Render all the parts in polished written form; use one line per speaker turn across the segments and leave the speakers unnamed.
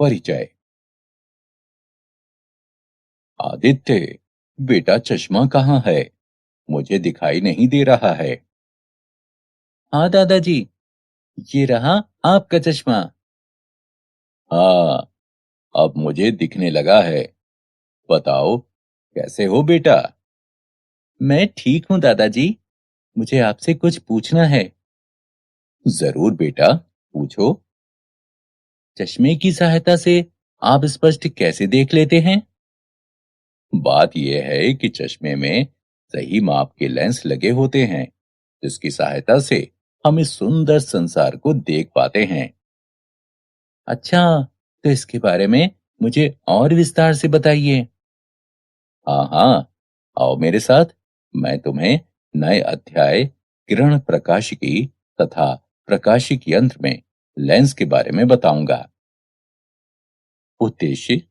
परिचय। आदित्य, बेटा चश्मा कहाँ है? मुझे दिखाई नहीं दे रहा है।
हाँ दादाजी, ये रहा आपका चश्मा।
हाँ, अब मुझे दिखने लगा है। बताओ, कैसे हो बेटा?
मैं ठीक हूँ दादाजी। मुझे आपसे कुछ पूछना है।
जरूर बेटा, पूछो।
चश्मे की सहायता से आप स्पष्ट कैसे देख लेते हैं?
बात यह है कि चश्मे में सही माप के लेंस लगे होते हैं, जिसकी सहायता से हम इस सुंदर संसार को देख पाते हैं।
अच्छा, तो इसके बारे में मुझे और विस्तार से बताइए।
हाँ हाँ, आओ मेरे साथ। मैं तुम्हें नए अध्याय किरण प्रकाशिकी तथा प्रकाशिक यंत्र में लेंस के बारे में बताऊंगा। उद्देश्य।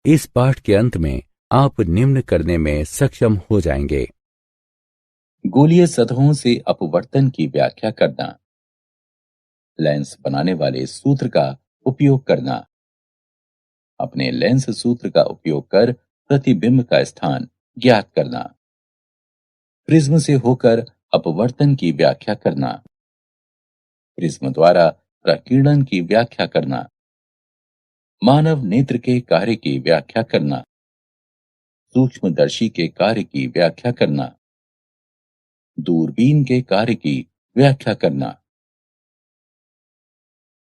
इस पाठ के अंत में आप निम्न करने में सक्षम हो जाएंगे।
गोलीय सतहों से अपवर्तन की व्याख्या करना। लेंस बनाने वाले सूत्र का उपयोग करना। अपने लेंस सूत्र का उपयोग कर प्रतिबिंब का स्थान ज्ञात करना। प्रिज्म से होकर अपवर्तन की व्याख्या करना। प्रिज्म द्वारा प्रकीर्णन की व्याख्या करना। मानव नेत्र के कार्य की व्याख्या करना। सूक्ष्मदर्शी के कार्य की व्याख्या करना। दूरबीन के कार्य की व्याख्या करना।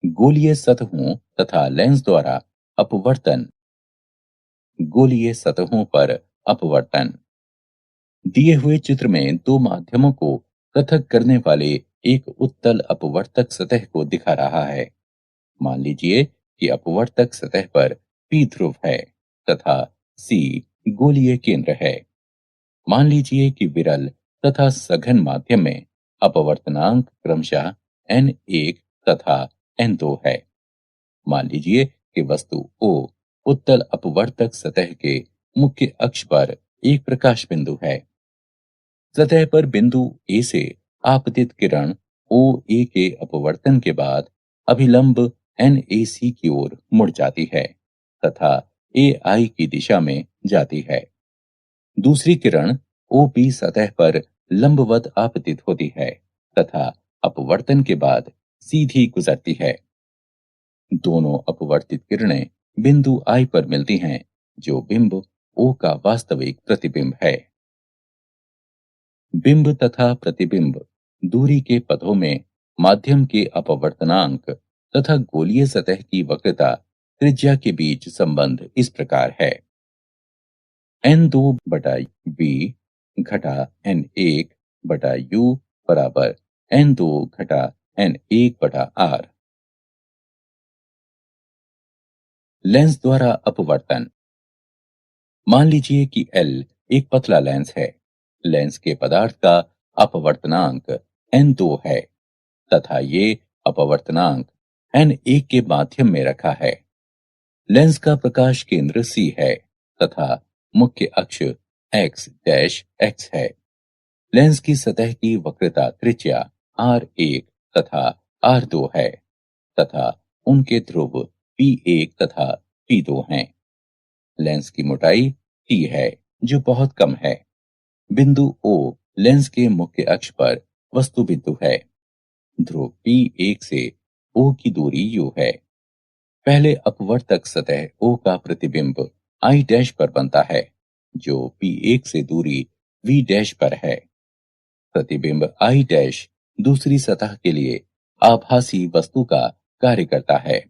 गोलीय सतहों तथा लेंस द्वारा अपवर्तन। गोलीय सतहों पर अपवर्तन। दिए हुए चित्र में दो माध्यमों को पृथक करने वाले एक उत्तल अपवर्तक सतह को दिखा रहा है। मान लीजिए कि अपवर्तक सतह पर पी ध्रुव है तथा सी गोलीय केंद्र है। मान लीजिए कि विरल तथा सघन माध्यम में अपवर्तनांक क्रमशः n1 तथा n2 है। मान लीजिए कि वस्तु O उत्तल अपवर्तक सतह के मुख्य अक्ष पर एक प्रकाश बिंदु है। सतह पर बिंदु A से आपतित किरण OA के अपवर्तन के बाद अभिलंब NAC की ओर मुड़ जाती है तथा AI की दिशा में जाती है। दूसरी किरण OP सतह पर लंबवत आपतित होती है तथा अपवर्तन के बाद सीधी गुजरती है। दोनों अपवर्तित किरणें बिंदु I पर मिलती हैं, जो बिंब O का वास्तविक प्रतिबिंब है। बिंब तथा प्रतिबिंब दूरी के पथों में माध्यम के अपवर्तनांक तथा गोलीय सतह की वक्रता त्रिज्या के बीच संबंध इस प्रकार है। n2 बटा b घटा n1 बटा u बराबर n2 घटा n1 बटा r। लेंस द्वारा अपवर्तन। मान लीजिए कि L एक पतला लेंस है। लेंस के पदार्थ का अपवर्तनांक n2 है तथा ये अपवर्तनांक n1 के माध्यम में रखा है। लेंस का प्रकाश केंद्र C है तथा मुख्य अक्ष x डैश x है। लेंस की सतह की वक्रता त्रिज्या r1 तथा r2 है तथा उनके ध्रुव P1 तथा P2 हैं। लेंस की मोटाई t है, जो बहुत कम है। बिंदु O लेंस के मुख्य अक्ष पर वस्तु बिंदु है। ध्रुव P1 से O की दूरी u है। पहले अपवर्तक सतह O का प्रतिबिंब I डैश पर बनता है, जो P1 से दूरी V डैश पर है। प्रतिबिंब I डैश दूसरी सतह के लिए आभासी वस्तु का कार्य करता है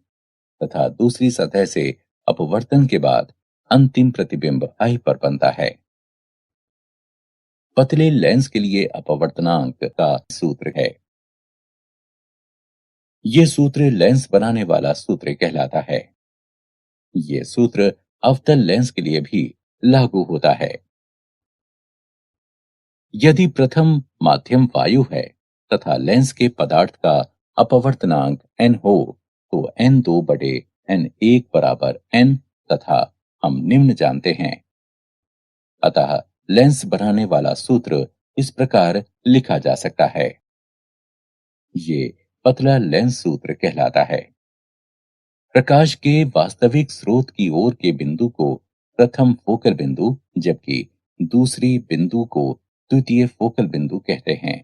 तथा दूसरी सतह से अपवर्तन के बाद अंतिम प्रतिबिंब I पर बनता है। पतले लेंस के लिए अपवर्तनांक का सूत्र है। यह सूत्र लेंस बनाने वाला सूत्र कहलाता है। यह सूत्र अवतल लेंस के लिए भी लागू होता है। यदि प्रथम माध्यम वायु है तथा लेंस के पदार्थ का अपवर्तनांक n हो, तो n2 बटे n1 बराबर n तथा हम निम्न जानते हैं। अतः लेंस बनाने वाला सूत्र इस प्रकार लिखा जा सकता है। ये पतला लेंस सूत्र कहलाता है। प्रकाश के वास्तविक स्रोत की ओर के बिंदु को प्रथम फोकल बिंदु, जबकि दूसरी बिंदु को द्वितीय फोकल बिंदु कहते हैं।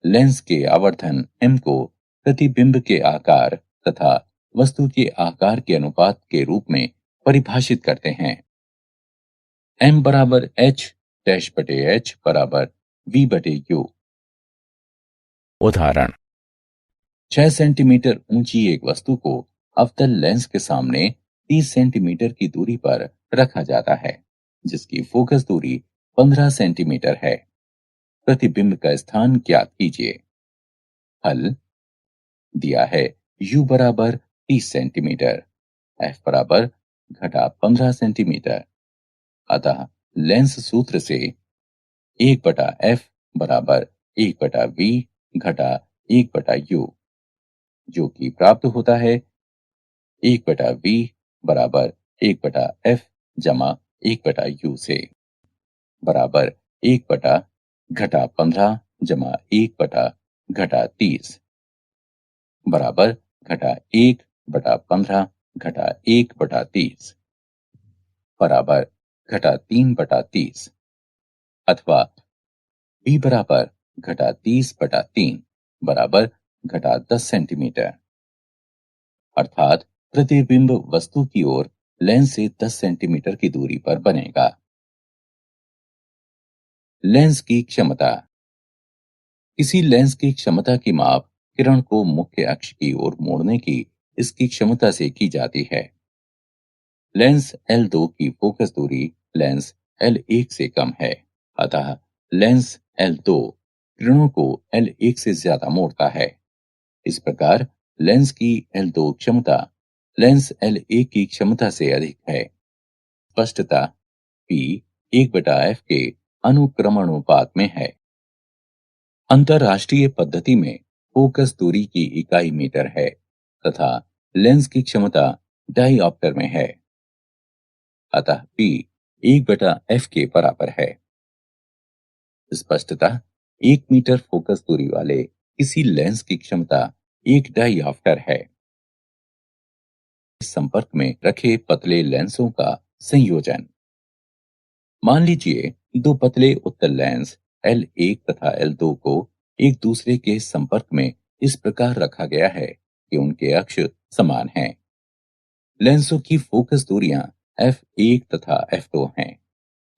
लेंस के आवर्धन m को प्रतिबिंब के आकार तथा वस्तु के आकार के अनुपात के रूप में परिभाषित करते हैं। m बराबर h डैश बटे h बराबर v बटे u।
उदाहरण
6 सेंटीमीटर ऊंची एक वस्तु को अवतल लेंस के सामने 30 सेंटीमीटर की दूरी पर रखा जाता है, जिसकी फोकस दूरी 15 सेंटीमीटर है। प्रतिबिंब का स्थान ज्ञात कीजिए। हल दिया है u बराबर 30 सेंटीमीटर, f बराबर घटा 15 सेंटीमीटर। अतः लेंस सूत्र से 1 बटा f बराबर 1 बटा v घटा 1 बटा u, जो कि प्राप्त होता है 1 बटा v बराबर 1 बटा f जमा 1 बटा u से, बराबर 1 बटा घटा 15 जमा 1 बटा घटा 30 बराबर घटा 1 बटा 15 घटा 1 बटा 30 बराबर घटा 3 बटा 30, अथवा v बराबर घटा 30 बटा 3 बराबर घटा 10 सेंटीमीटर। अर्थात प्रतिबिंब वस्तु की ओर लेंस से 10 सेंटीमीटर की दूरी पर बनेगा। लेंस की क्षमता। किसी लेंस की क्षमता की माप किरण को मुख्य अक्ष की ओर मोड़ने की इसकी क्षमता से की जाती है। लेंस L2 की फोकस दूरी लेंस L1 से कम है, अतः लेंस L2 किरणों को L1 से ज्यादा मोड़ता है। इस प्रकार लेंस की L2 क्षमता लेंस L1 की क्षमता से अधिक है। स्पष्टता P 1/f के अनुक्रमणुपात में है। अंतरराष्ट्रीय पद्धति में फोकस दूरी की इकाई मीटर है तथा लेंस की क्षमता डायऑप्टर में है, अतः P 1/f के बराबर है। स्पष्टता 1 मीटर फोकस दूरी वाले किसी लेंस की क्षमता 1 डायऑप्टर है। इस संपर्क में रखे पतले लेंसों का संयोजन। मान लीजिए दो पतले उत्तल लेंस L1 तथा L2 को एक दूसरे के संपर्क में इस प्रकार रखा गया है कि उनके अक्ष समान हैं। लेंसों की फोकस दूरियां f1 तथा f2 हैं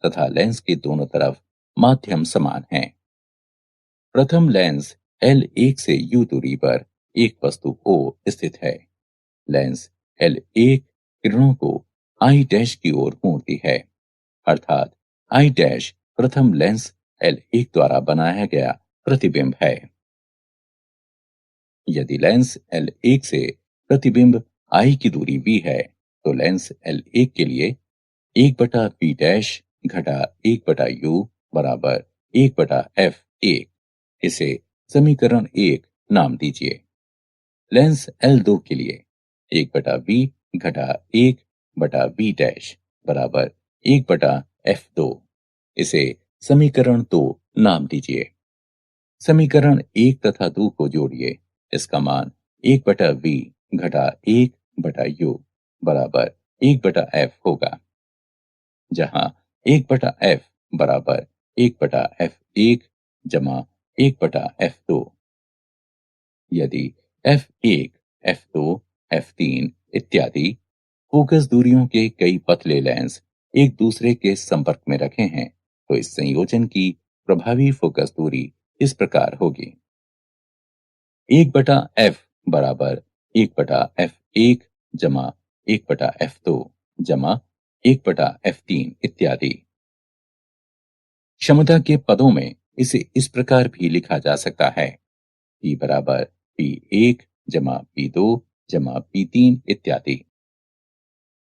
तथा लेंस के दोनों तरफ माध्यम समान हैं। प्रथम लेंस L1 से u दूरी पर एक वस्तु O स्थित है। लेंस L1 किरणों को I डैश की ओर मोड़ती है, अर्थात I डैश प्रथम लेंस L1 द्वारा बनाया गया प्रतिबिंब है। यदि लेंस L1 से प्रतिबिंब I की दूरी v है, तो लेंस L1 के लिए 1/v डैश घटा 1/u बराबर 1/f1। इसे समीकरण 1 नाम दीजिए। लेंस L2 के लिए 1/v घटा 1/v डैश बराबर 1/f2। इसे समीकरण 2 नाम दीजिए। समीकरण 1 तथा 2 को जोड़िए। इसका मान 1/v घटा 1/u बराबर 1/f होगा, जहां 1/f बराबर 1/f1 जमा 1/f2। यदि f1, f2, f3 इत्यादि फोकस दूरियों के कई पतले लेंस एक दूसरे के संपर्क में रखे हैं, तो इस संयोजन की प्रभावी फोकस दूरी इस प्रकार होगी। 1/f बराबर 1/f1 जमा 1/f2 जमा 1/f3 इत्यादि। क्षमता के पदों में इसे इस प्रकार भी लिखा जा सकता है। P बराबर P1 जमा P2 जमा P3 इत्यादि।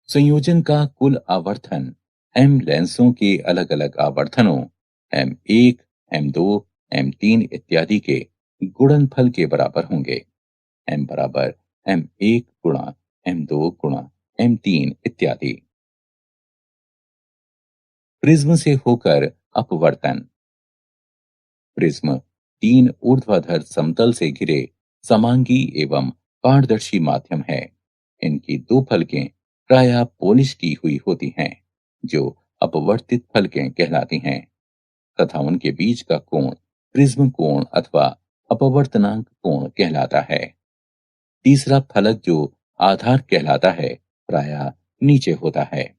संयोजन का कुल आवर्धन M लेंसों के अलग अलग आवर्धनों M1, M2, M3 इत्यादि के गुणनफल के बराबर होंगे। M बराबर M1 गुणा M2 गुणा M3 इत्यादि। प्रिज्म से होकर अपवर्तन। प्रिज्म 3 ऊर्ध्वाधर समतल से घिरे समांगी एवं पारदर्शी माध्यम है। इनकी दो फलकें प्रायः पॉलिश की हुई होती हैं, जो अपवर्तित फलकें कहलाती हैं, तथा उनके बीच का कोण प्रिज्म कोण अथवा अपवर्तनांक कोण कहलाता है। तीसरा फलक जो आधार कहलाता है, प्रायः नीचे होता है,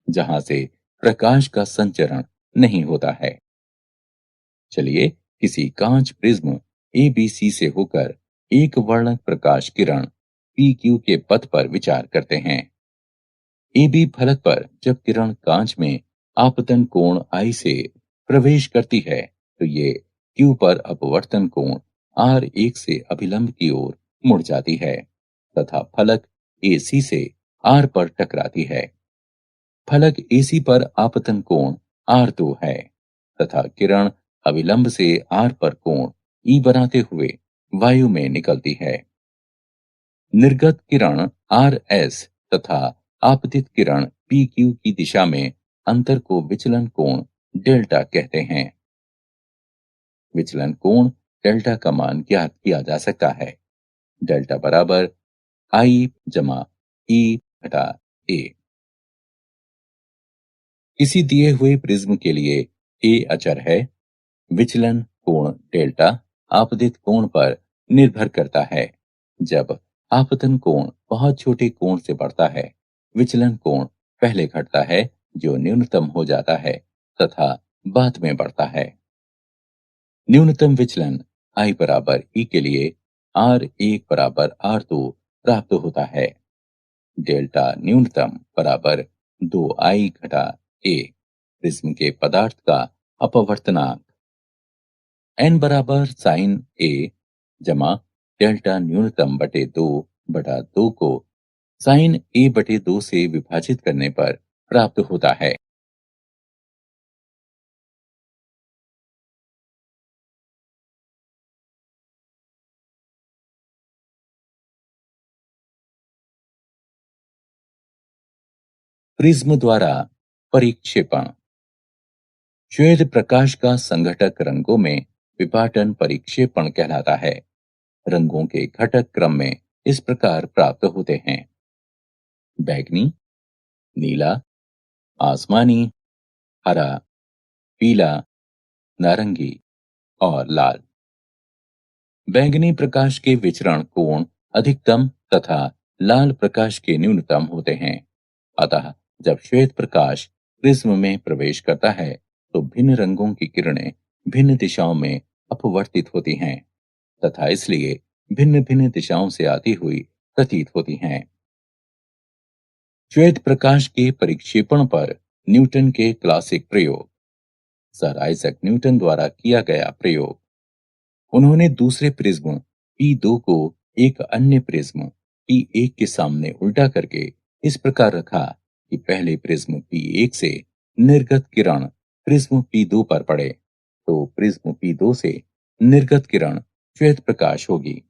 जहां से प्रकाश का संचरण नहीं होता है। चलिए किसी कांच प्रिज्म एबीसी से होकर एक वर्णक प्रकाश किरण पीक्यू के पथ पर विचार करते हैं। एबी फलक पर जब किरण कांच में आपतन कोण आई से प्रवेश करती है, तो ये क्यू पर अपवर्तन कोण आर एक से अभिलंब की ओर मुड़ जाती है तथा फलक एसी से आर पर टकराती है। फलक एसी पर आपतन कोण आर दो है तथा किरण अविलंब से आर पर कोण ई बनाते हुए वायु में निकलती है। निर्गत किरण आर एस तथा आपतित किरण पी क्यू की दिशा में अंतर को विचलन कोण डेल्टा कहते हैं। विचलन कोण डेल्टा का मान ज्ञात किया जा सकता है। डेल्टा बराबर आई जमा ई घटा ए। किसी दिए हुए प्रिज्म के लिए ए अचर है। विचलन कोण डेल्टा आपतित कोण पर निर्भर करता है। जब आपतन कोण बहुत छोटे कोण से बढ़ता है, विचलन कोण पहले घटता है, जो न्यूनतम हो जाता है तथा बाद में बढ़ता है। न्यूनतम विचलन आई बराबर ई के लिए आर एक बराबर आर दो प्राप्त होता है। डेल्टा न्यूनतम बराबर 2 आई घटा ए, प्रिज्म के पदार्थ का अपवर्तनांक। एन बराबर साइन ए जमा डेल्टा न्यूनतम बटे 2/2 को साइन ए बटे 2 से विभाजित करने पर प्राप्त होता है। प्रिज्म द्वारा परिक्षेपण। श्वेत प्रकाश का संघटक रंगों में विपाटन परिक्षेपण कहलाता है। रंगों के घटक क्रम में इस प्रकार प्राप्त होते हैं: बैगनी, नीला, आसमानी, हरा, पीला, नारंगी और लाल। बैंगनी प्रकाश के विचरण कोण अधिकतम तथा लाल प्रकाश के न्यूनतम होते हैं। अतः जब श्वेत प्रकाश प्रिज्म में प्रवेश करता है, तो भिन्न रंगों की किरणें भिन्न दिशाओं में अपवर्तित होती हैं तथा इसलिए भिन्न भिन्न दिशाओं से आती हुई प्रतीत होती हैं। श्वेत प्रकाश के परिक्षेपण पर न्यूटन के क्लासिक प्रयोग। सर आइजक न्यूटन द्वारा किया गया प्रयोग। उन्होंने दूसरे प्रिज्म P2 को एक अन्य प्रिज्म P1 के सामने उल्टा करके इस प्रकार रखा कि पहले प्रिज्म P1 से निर्गत किरण प्रिज्म P2 पर पड़े, तो प्रिज्म P2 से निर्गत किरण श्वेत प्रकाश होगी।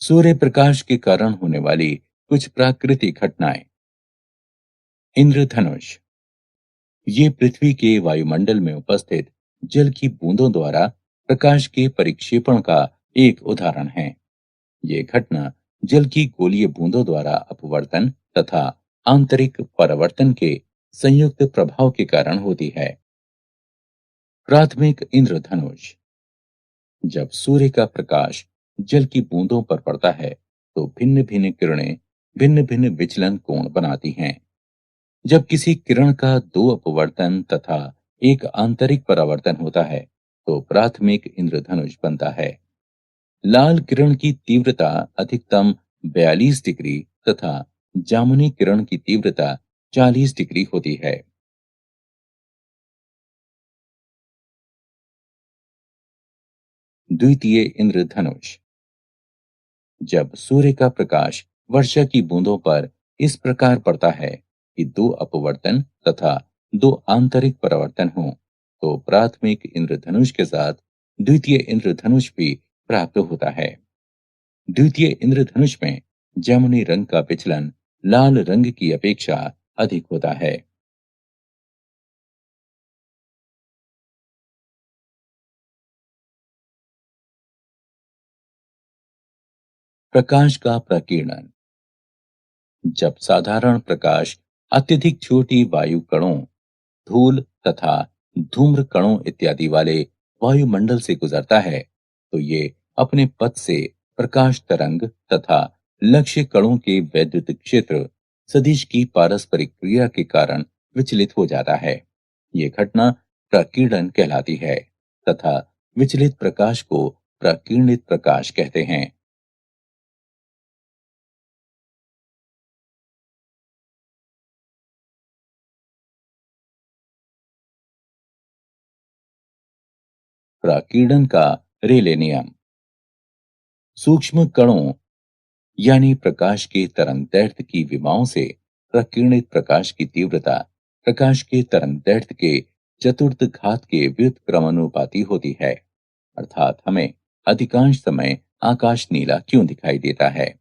सूर्य प्रकाश के कारण होने वाली कुछ प्राकृतिक घटनाएं। इंद्रधनुष। ये पृथ्वी के वायुमंडल में उपस्थित जल की बूंदों द्वारा प्रकाश के परिक्षेपण का एक उदाहरण है। ये घटना जल की गोलीय बूंदों द्वारा अपवर्तन तथा आंतरिक परावर्तन के संयुक्त प्रभाव के कारण होती है। प्राथमिक इंद्रधनुष। जब सूर्य का प्रकाश जल की बूंदों पर पड़ता है, तो भिन्न भिन्न किरणें भिन्न भिन्न विचलन कोण बनाती हैं। जब किसी किरण का दो अपवर्तन तथा एक आंतरिक परावर्तन होता है, तो प्राथमिक इंद्रधनुष बनता है। लाल किरण की तीव्रता अधिकतम 42 डिग्री तथा जामुनी किरण की तीव्रता 40 डिग्री होती है। द्वितीय इंद्रधनुष। जब सूर्य का प्रकाश वर्षा की बूंदों पर इस प्रकार पड़ता है कि दो अपवर्तन तथा दो आंतरिक परावर्तन हों, तो प्राथमिक इंद्रधनुष के साथ द्वितीय इंद्रधनुष भी प्राप्त होता है। द्वितीय इंद्रधनुष में जामुनी रंग का विचलन लाल रंग की अपेक्षा अधिक होता है। प्रकाश का प्रकीर्णन। जब साधारण प्रकाश अत्यधिक छोटी वायु कणों, धूल तथा धूम्र कणों इत्यादि वाले वायुमंडल से गुजरता है, तो ये अपने पथ से प्रकाश तरंग तथा लक्ष्य कणों के वैद्युत क्षेत्र सदिश की पारस्परिक क्रिया के कारण विचलित हो जाता है। ये घटना प्रकीर्णन कहलाती है तथा विचलित प्रकाश को प्रकीर्णित प्रकाश कहते हैं। प्रकीर्णन का रेले नियम। सूक्ष्म कणों यानी प्रकाश के तरंग दैर्ध्य की विमाओं से प्रकीर्णित प्रकाश की तीव्रता प्रकाश के तरंग दैर्ध्य के चतुर्थ घात के व्युत्क्रमानुपाती होती है। अर्थात हमें अधिकांश समय आकाश नीला क्यों दिखाई देता है?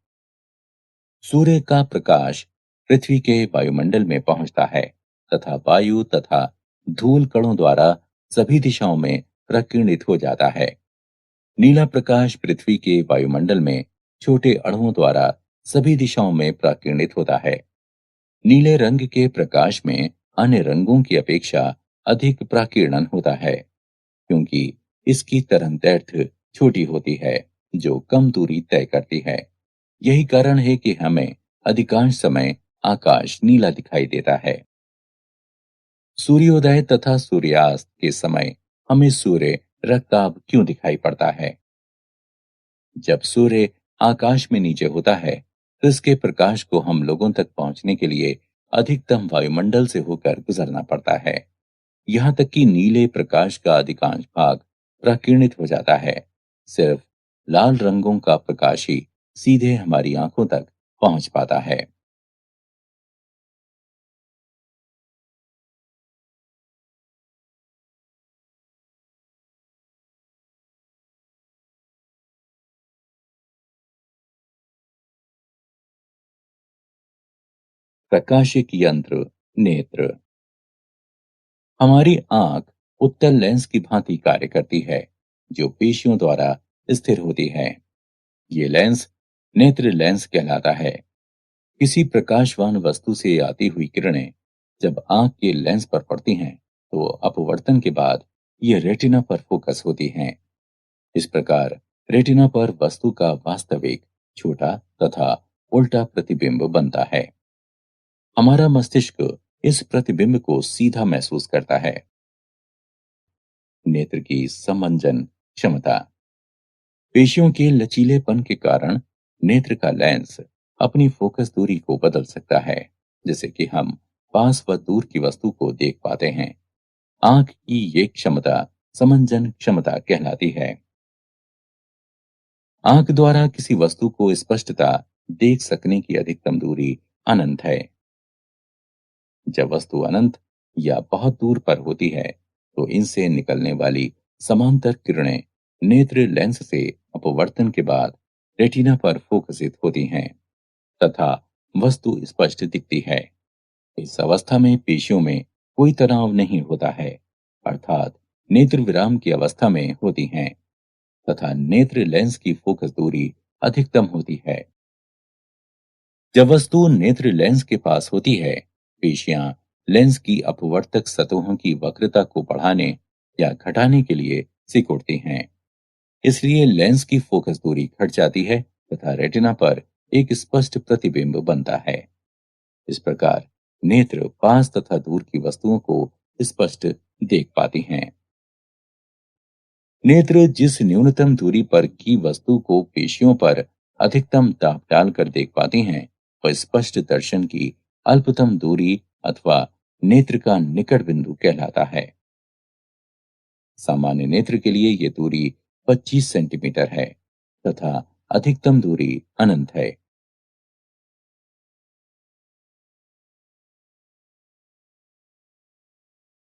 सूर्य का प्रकाश पृथ्वी के वायुमंडल में पहुंचता है तथा वायु तथा धूल कणों द्वारा सभी दिशाओं में प्रकीर्णित हो जाता है। नीला प्रकाश पृथ्वी के वायुमंडल में छोटे अणुओं द्वारा सभी दिशाओं में प्रकीर्णित होता है। नीले रंग के प्रकाश में अन्य रंगों की अपेक्षा अधिक प्रकीर्णन होता है, क्योंकि इसकी तरंगदैर्घ्य छोटी होती है, जो कम दूरी तय करती है। यही कारण है कि हमें अधिकांश समय आकाश नीला दिखाई देता है। सूर्योदय तथा सूर्यास्त के समय हमें सूर्य रक्ताभ क्यों दिखाई पड़ता है? जब सूर्य आकाश में नीचे होता है, तो इसके प्रकाश को हम लोगों तक पहुंचने के लिए अधिकतम वायुमंडल से होकर गुजरना पड़ता है। यहाँ तक कि नीले प्रकाश का अधिकांश भाग प्रकीर्णित हो जाता है। सिर्फ लाल रंगों का प्रकाश ही सीधे हमारी आंखों तक पहुंच पाता है। प्रकाशिक यंत्र, नेत्र। हमारी आंख उत्तल लेंस की भांति कार्य करती है, जो पेशियों द्वारा स्थिर होती है। ये लेंस नेत्र लेंस कहलाता है। किसी प्रकाशवान वस्तु से आती हुई किरणें जब आंख के लेंस पर पड़ती हैं, तो अपवर्तन के बाद ये रेटिना पर फोकस होती हैं। इस प्रकार रेटिना पर वस्तु का वास्तविक, छोटा तथा उल्टा प्रतिबिंब बनता है। हमारा मस्तिष्क इस प्रतिबिंब को सीधा महसूस करता है। नेत्र की समंजन क्षमता। पेशियों के लचीलेपन के कारण नेत्र का लेंस अपनी फोकस दूरी को बदल सकता है, जिससे कि हम पास व दूर की वस्तु को देख पाते हैं। आंख की ये क्षमता समंजन क्षमता कहलाती है। आंख द्वारा किसी वस्तु को स्पष्टता देख सकने की अधिकतम दूरी अनंत है। जब वस्तु अनंत या बहुत दूर पर होती है, तो इनसे निकलने वाली समांतर किरणें नेत्र लेंस से अपवर्तन के बाद रेटिना पर फोकसित होती हैं तथा वस्तु स्पष्ट दिखती है। इस अवस्था में पेशियों में कोई तनाव नहीं होता है, अर्थात नेत्र विराम की अवस्था में होती हैं तथा नेत्र लेंस की फोकस दूरी अधिकतम होती है। जब वस्तु नेत्र लेंस के पास होती है, पेशियां लेंस की अपवर्तक सतहों की वक्रता को बढ़ाने या घटाने के लिए सिकुड़ती हैं। इसलिए लेंस की फोकस दूरी घट जाती है तथा रेटिना पर एक स्पष्ट प्रतिबिंब बनता है। इस प्रकार नेत्र पास तथा दूर की वस्तुओं को स्पष्ट देख पाती हैं। नेत्र जिस न्यूनतम दूरी पर की वस्तु को पेशियों पर अधिकतम दाब डालकर देख पाती हैं, वह स्पष्ट दर्शन की अल्पतम दूरी अथवा नेत्र का निकट बिंदु कहलाता है। सामान्य नेत्र के लिए यह दूरी 25 सेंटीमीटर है तथा अधिकतम दूरी अनंत है।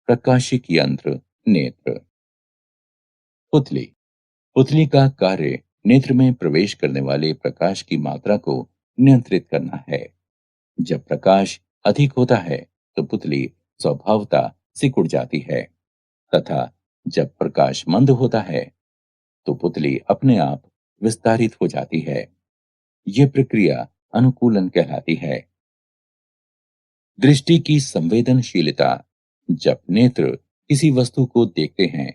प्रकाशिक यंत्र, नेत्र। पुतली। पुतली का कार्य नेत्र में प्रवेश करने वाले प्रकाश की मात्रा को नियंत्रित करना है। जब प्रकाश अधिक होता है, तो पुतली स्वभावतः सिकुड़ जाती है तथा जब प्रकाश मंद होता है, तो पुतली अपने आप विस्तारित हो जाती है। यह प्रक्रिया अनुकूलन कहलाती है। दृष्टि की संवेदनशीलता। जब नेत्र किसी वस्तु को देखते हैं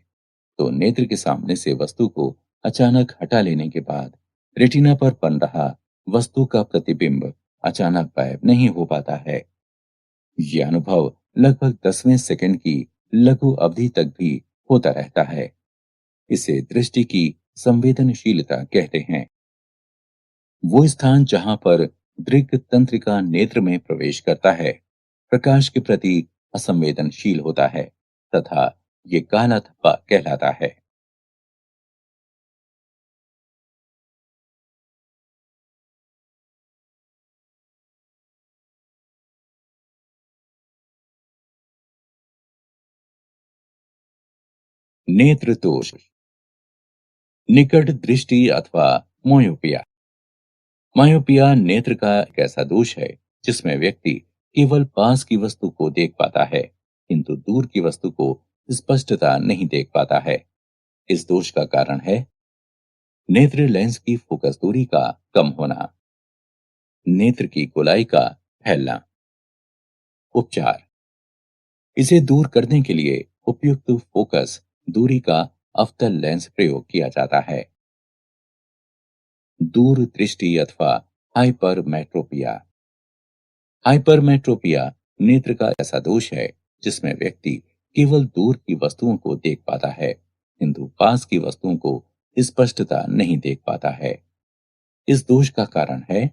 तो नेत्र के सामने से वस्तु को अचानक हटा लेने के बाद रेटिना पर बन रहा वस्तु का प्रतिबिंब अचानक गायब नहीं हो पाता है। यह अनुभव लगभग 10वें सेकंड की लघु अवधि तक भी होता रहता है। इसे दृष्टि की संवेदनशीलता कहते हैं। वो स्थान जहां पर दृक तंत्रिका नेत्र में प्रवेश करता है प्रकाश के प्रति असंवेदनशील होता है तथा ये काला धब्बा कहलाता है। नेत्र दोष। निकट दृष्टि अथवा मोयोपिया। मायोपिया नेत्र का एक ऐसा दोष है जिसमें व्यक्ति केवल पास की वस्तु को देख पाता है किंतु दूर की वस्तु को स्पष्टता नहीं देख पाता है। इस दोष का कारण है नेत्र लेंस की फोकस दूरी का कम होना, नेत्र की गोलाई का फैलना। उपचार। इसे दूर करने के लिए उपयुक्त फोकस दूरी का अवतल लेंस प्रयोग किया जाता है। दूर दृष्टि अथवा हाइपरमेट्रोपिया। हाइपरमेट्रोपिया नेत्र का ऐसा दोष है जिसमें व्यक्ति केवल दूर की वस्तुओं को देख पाता है किंतु पास की वस्तुओं को स्पष्टता नहीं देख पाता है। इस दोष का कारण है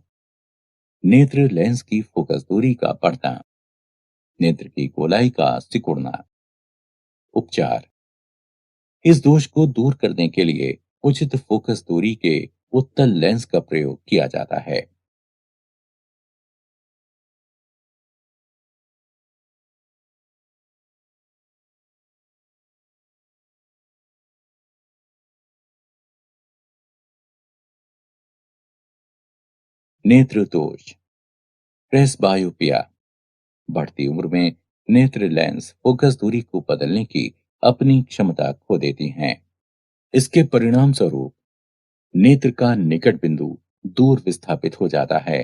नेत्र लेंस की फोकस दूरी का बढ़ना, नेत्र की गोलाई का सिकुड़ना। उपचार। इस दोष को दूर करने के लिए उचित फोकस दूरी के उत्तल लेंस का प्रयोग किया जाता है। नेत्र दोष। प्रेसबायोपिया। बढ़ती उम्र में नेत्र लेंस फोकस दूरी को बदलने की अपनी क्षमता खो देती हैं। इसके परिणाम स्वरूप नेत्र का निकट बिंदु दूर विस्थापित हो जाता है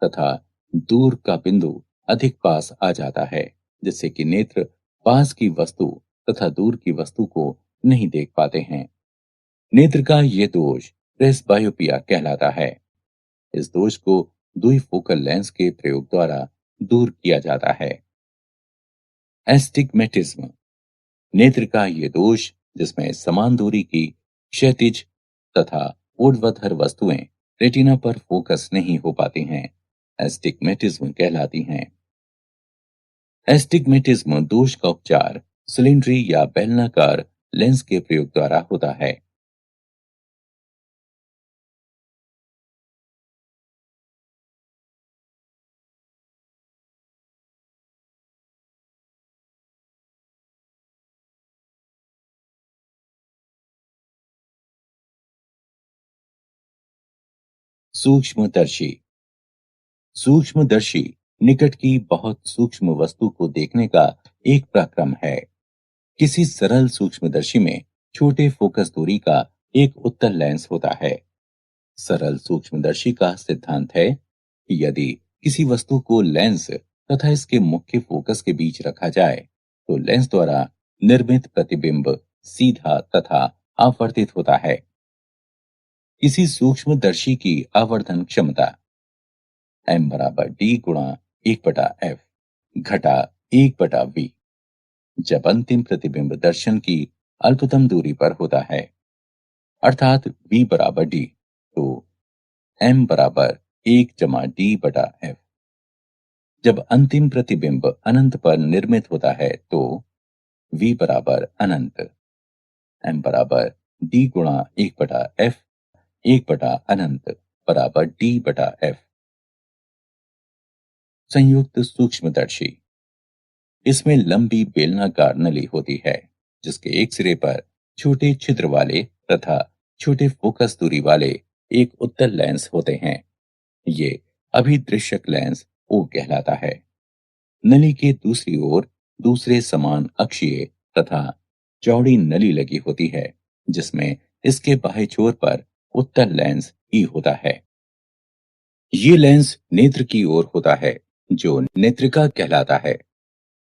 तथा दूर का बिंदु अधिक पास आ जाता है जिससे कि नेत्र पास की वस्तु तथा दूर की वस्तु को नहीं देख पाते हैं। नेत्र का ये दोष प्रेसबायोपिया कहलाता है। इस दोष को द्विफोकल लेंस के प्रयोग द्वारा दूर किया जाता है। एस्टिग्मेटिज्म। नेत्र का ये दोष जिसमें समान दूरी की क्षैतिज तथा ऊर्ध्वाधर वस्तुएं रेटिना पर फोकस नहीं हो पाती हैं, एस्टिग्मेटिज्म कहलाती हैं। एस्टिग्मेटिज्म दोष का उपचार सिलिंड्री या बेलनाकार लेंस के प्रयोग द्वारा होता है। सूक्ष्मदर्शी। सूक्ष्मदर्शी निकट की बहुत सूक्ष्म वस्तु को देखने का एक प्रक्रम है। किसी सरल सूक्ष्मदर्शी में छोटे फोकस दूरी का एक उत्तल लेंस होता है। सरल सूक्ष्मदर्शी का सिद्धांत है कि यदि किसी वस्तु को लेंस तथा इसके मुख्य फोकस के बीच रखा जाए तो लेंस द्वारा निर्मित प्रतिबिंब सीधा तथा आवर्तित होता है। किसी सूक्ष्मदर्शी की आवर्धन क्षमता m बराबर d गुणा 1/f घटा 1/v। जब अंतिम प्रतिबिंब दर्शन की अल्पतम दूरी पर होता है अर्थात v बराबर d तो m बराबर 1 - d/f। जब अंतिम प्रतिबिंब अनंत पर निर्मित होता है तो v बराबर अनंत, m बराबर d गुणा 1/f 1/अनंत बराबर d/f। संयुक्त सूक्ष्मदर्शी। इसमें लंबी बेलनाकार नली होती है जिसके एक सिरे पर छोटे छिद्र वाले तथा छोटे फोकस दूरी वाले एक उत्तल लेंस होते हैं। ये अभिदृश्यक लेंस ओ कहलाता है। नली के दूसरी ओर दूसरे समान अक्षीय तथा चौड़ी नली लगी होती है जिसमें इसके बाह्य छोर पर उत्तल लेंस ई होता है। ये लेंस नेत्र की ओर होता है, जो नेत्रिका कहलाता है।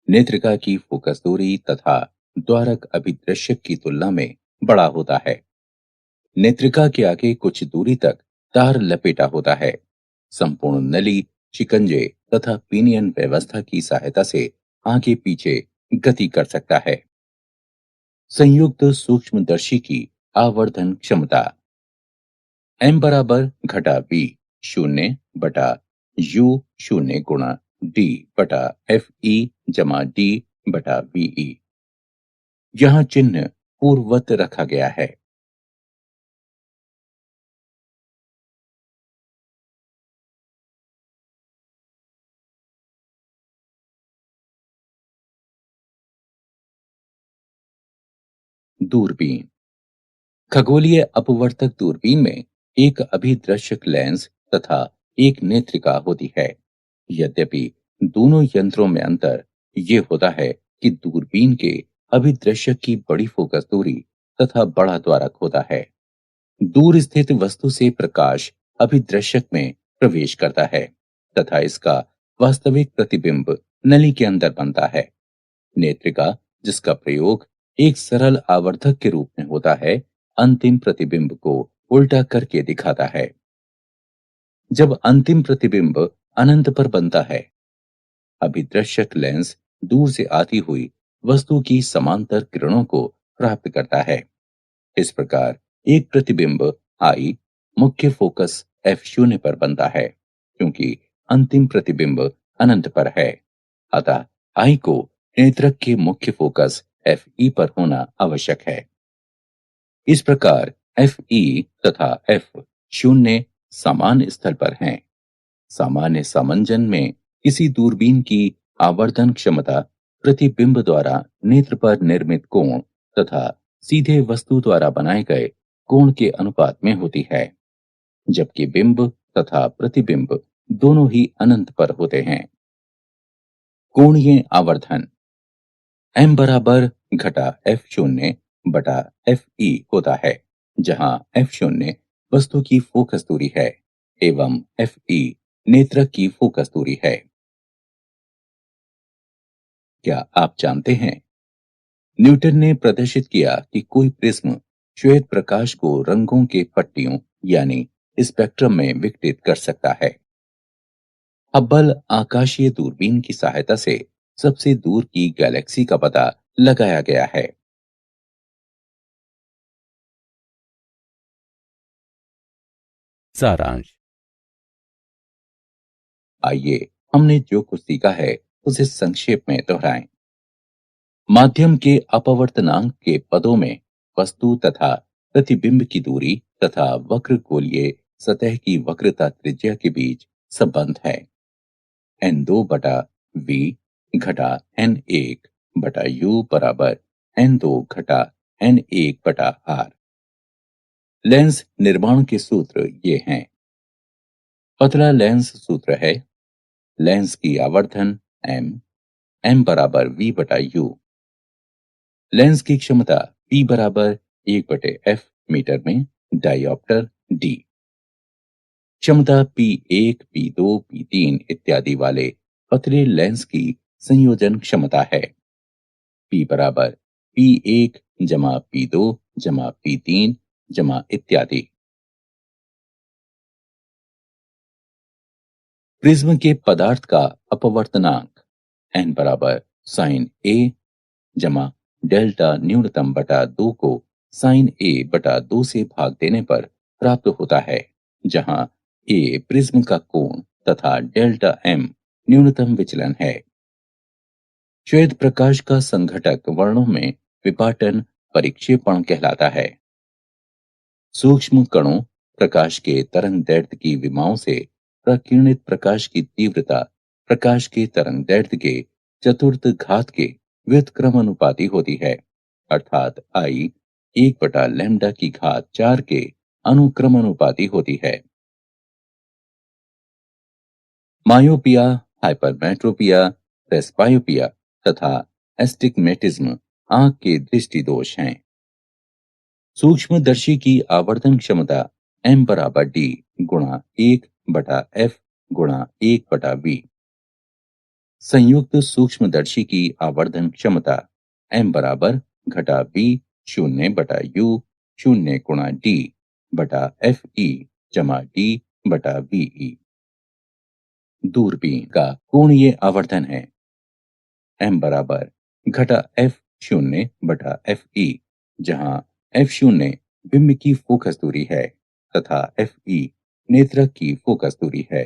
नेत्रिका की फोकस दूरी तथा द्वारक अभिदृश्यक की तुलना में बड़ा होता है। नेत्रिका के आगे कुछ दूरी तक तार लपेटा होता है। संपूर्ण नली, शिकंजे तथा पिनियन व्यवस्था की सहायता से आगे पीछे गति कर सकता है। संयुक्त सूक्ष्मदर्शी की आवर्धन क्षमता m बराबर घटा b शून्य बटा u शून्य गुणा d बटा f e जमा d बटा v e। यहाँ चिन्ह पूर्ववत रखा गया है। दूरबीन। खगोलीय अपवर्तक दूरबीन में एक अभिदृश्यक लेंस तथा एक नेत्रिका होती है। यद्यपि दोनों यंत्रों में अंतर ये होता है कि दूरबीन के अभिदृश्यक की बड़ी फोकस दूरी तथा बड़ा द्वारक होता है। दूर स्थित वस्तु से प्रकाश अभिदृश्यक में प्रवेश करता है तथा इसका वास्तविक प्रतिबिंब नली के अंदर बनता है। नेत्रिका, जिसका प्रयोग एक सरल आवर्धक के रूप में होता है, अंतिम प्रतिबिंब को उल्टा करके दिखाता है। जब अंतिम प्रतिबिंब अनंत पर बनता है, अभिदृश्यक लेंस दूर से आती हुई वस्तु की समांतर किरणों को प्राप्त करता है। इस प्रकार एक प्रतिबिंब आई मुख्य फोकस F शून्य पर बनता है, क्योंकि अंतिम प्रतिबिंब अनंत पर है। अतः आई को नेत्रक के मुख्य फोकस Fe पर होना आवश्यक है। इस प्रकार Fe तथा F शून्य समान स्थल पर हैं। सामान्य समंजन में किसी दूरबीन की आवर्धन क्षमता प्रतिबिंब द्वारा नेत्र पर निर्मित कोण तथा सीधे वस्तु द्वारा बनाए गए कोण के अनुपात में होती है, जबकि बिंब तथा प्रतिबिंब दोनों ही अनंत पर होते हैं। कोणीय आवर्धन m बराबर घटा f शून्य बटा f e होता है, जहां f शून्य वस्तु की फोकस दूरी है एवं f e नेत्रक की फोकस दूरी है। क्या आप जानते हैं, न्यूटन ने प्रदर्शित किया कि कोई प्रिज्म श्वेत प्रकाश को रंगों के पट्टियों यानी स्पेक्ट्रम में विघटित कर सकता है। हब्बल आकाशीय दूरबीन की सहायता से सबसे दूर की गैलेक्सी का पता लगाया गया है।
सारांश।
आइए हमने जो कुछ सीखा है उसे संक्षेप में दोहराएं। माध्यम के अपवर्तनांक के पदों में वस्तु तथा प्रतिबिंब की दूरी तथा वक्र गोलीय सतह की वक्रता त्रिज्या के बीच संबंध है। n2 बटा v घटा n1 बटा u बराबर n2 घटा n1 बटा r। लेंस निर्माण के सूत्र ये हैं। पतला लेंस सूत्र है लेंस की आवर्धन m बराबर v बटा u। लेंस की क्षमता P बराबर 1/f मीटर में डायोप्टर D। क्षमता P1, P2, P3 इत्यादि वाले पतले लेंस की संयोजन क्षमता है। P बराबर P1 जमा P2 जमा P3 जमा इत्यादि। प्रिज्म के पदार्थ का अपवर्तनांक n बराबर साइन A जमा डेल्टा न्यूनतम बटा 2 को साइन A बटा 2 से भाग देने पर प्राप्त होता है, जहां A प्रिज्म का कोण तथा डेल्टा M न्यूनतम विचलन है। श्वेत प्रकाश का संघटक वर्णों में विपाटन परिक्षेपण कहलाता है। सूक्ष्म कणों प्रकाश के तरंग दैर्ध्य की विमाओं से प्रकीर्णित प्रकाश की तीव्रता प्रकाश के तरंग दैर्ध्य के चतुर्थ घात के व्युत्क्रमानुपाती होती है, अर्थात आई 1/लैम्ब्डा की घात 4 के अनुक्रमानुपाती होती है। मायोपिया, हाइपरमेट्रोपिया, प्रेसबायोपिया तथा एस्टिग्मेटिज्म आंख के दृष्टि दोष हैं। सूक्ष्मदर्शी की आवर्धन क्षमता m बराबर d गुणा 1 बटा एफ गुणा 1/v। संयुक्त सूक्ष्मदर्शी की आवर्धन क्षमता m बराबर घटा v शून्य बटा u शून्य गुणा d बटा एफ ई जमा d बटा वी। दूरबीन का कोणीय आवर्धन है m बराबर घटा एफ शून्य बटा एफ ई, जहां एफ शून्य बिंब की फोकस दूरी है तथा एफ ई नेत्रक की फोकस दूरी है।